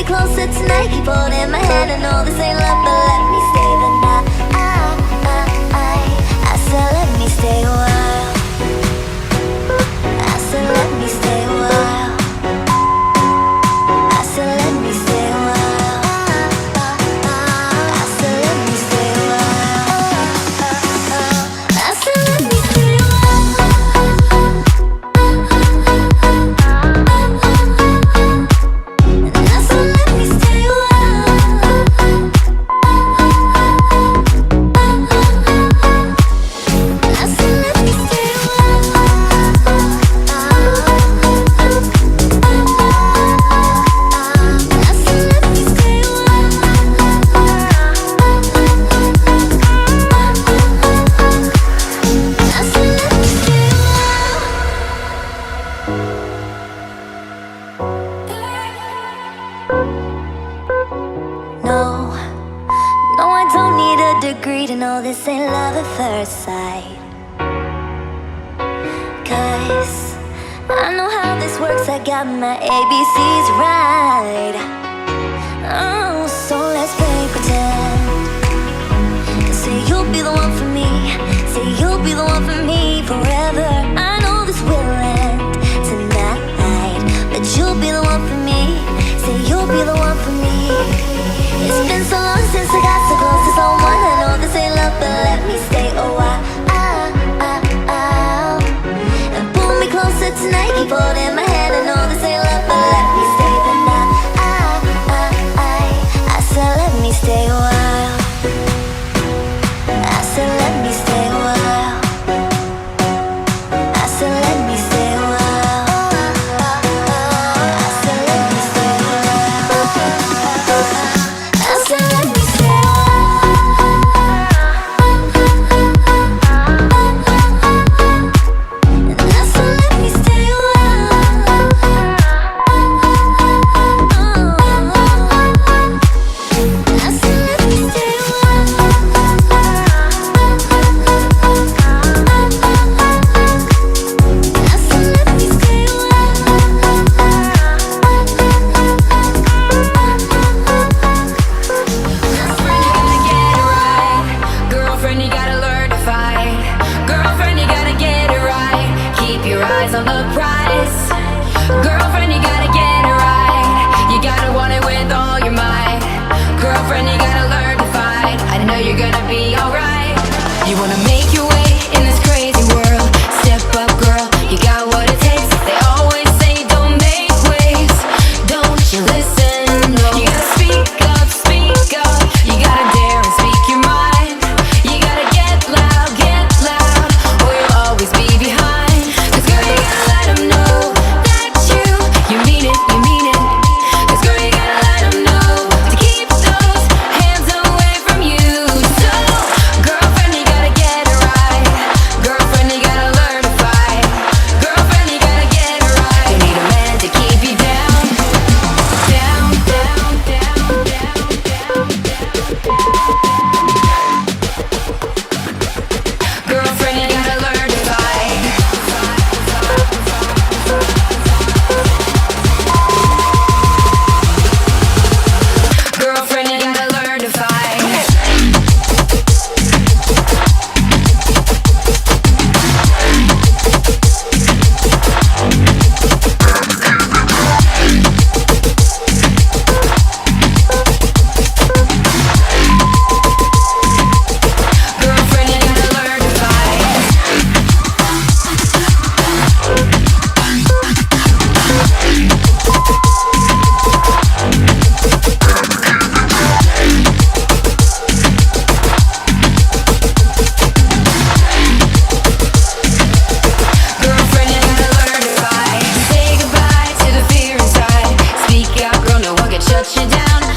closer tonight, keep holding my hand. I know this ain't love, but let me stay the night. I said let me stay a while. I said let me stay a while. I said let me stay a while. I said let me stay a while. I said let me stay a while. I said let me stay a No, no, I don't need a degree to know this ain't love at first sight. 'Cause I know how this works, I got my ABCs right. Oh, so let's play pretend. Say you'll be the one for me. Say you'll be the one for me forever. I know this will end tonight, but you'll be the one for me. Say you'll be the one for me. It's been so long since I got so close to someone. I know this ain't love, but let me stay a while. And pull me closer tonight, keep holding my hand. I know this ain't love, but let me stay the night. I said let me stay a while. I said let me stay a while. I said let me stay a while. I said let me stay a while. I said let me stay a while. And I said let me stay a while. I said let me stay a while. I said let me stay a Girlfriend, you gotta learn to fight. Girlfriend, you gotta get it right. Keep your eyes on the prize. Girlfriend, you gotta get it right. You gotta want it with all your might. Girlfriend, you gotta learn to fight. I know you're gonna be alright. You wanna make your way in this crazy world. Step up, girl, you got what it takes. They always say don't make waves. Don't you listen? No. You gotta speak up, speak up. You gotta dare and speak your mind. You gotta get loud, or you'll always be behind. 'Cause girl, you gotta let them know that you mean it, you mean it. 'Cause girl, you gotta let them know to keep those hands away from you. So, girlfriend, you gotta get it right. Girlfriend, you gotta learn to fight. Girlfriend, you gotta get it right. You need a man to keep you down, down, down, down, down, down. Girlfriend, you gotta learn to fight. Girlfriend, you gotta learn to fight. Girlfriend, you gotta learn to fight. Girlfriend, you gotta learn to fight. Say goodbye to the fear inside. Speak out, girl, no one can shut you down.